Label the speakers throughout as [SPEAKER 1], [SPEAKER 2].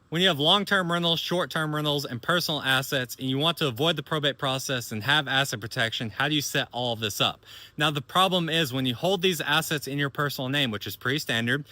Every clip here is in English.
[SPEAKER 1] When you have long-term rentals, short-term rentals, and personal assets, and you want to avoid the probate process and have asset protection, how do you set all of this up? Now, the problem is when you hold these assets in your personal name, which is pretty standard,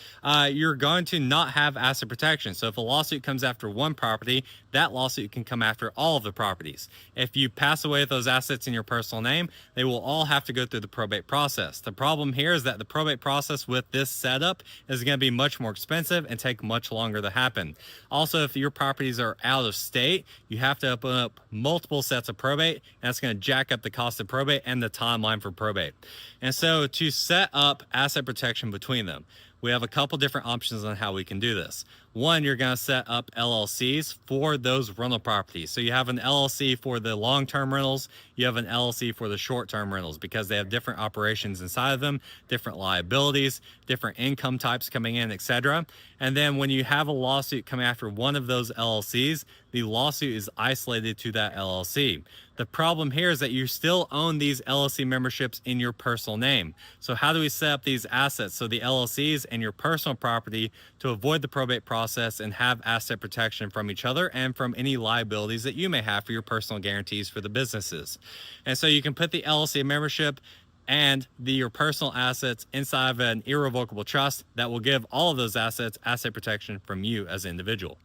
[SPEAKER 1] you're going to not have asset protection. So if a lawsuit comes after one property, that lawsuit can come after all of the properties. If you pass away with those assets in your personal name, they will all have to go through the probate process. The problem here is that the probate process with this setup is going to be much more expensive and take much longer to happen. Also, if your properties are out of state, you have to open up multiple sets of probate, and that's going to jack up the cost of probate and the timeline for probate. And so to set up asset protection between them, we have a couple different options on how we can do this. One, you're going to set up LLCs for those rental properties. So you have an LLC for the long-term rentals, you have an LLC for the short-term rentals, because they have different operations inside of them, different liabilities, different income types coming in, etc. And then when you have a lawsuit come after one of those LLCs, the lawsuit is isolated to that LLC. The problem here is that you still own these LLC memberships in your personal name. So how do we set up these assets so the LLCs and your personal property to avoid the probate process and have asset protection from each other and from any liabilities that you may have for your personal guarantees for the businesses? And so you can put the LLC membership and your personal assets inside of an irrevocable trust that will give all of those assets asset protection from you as an individual.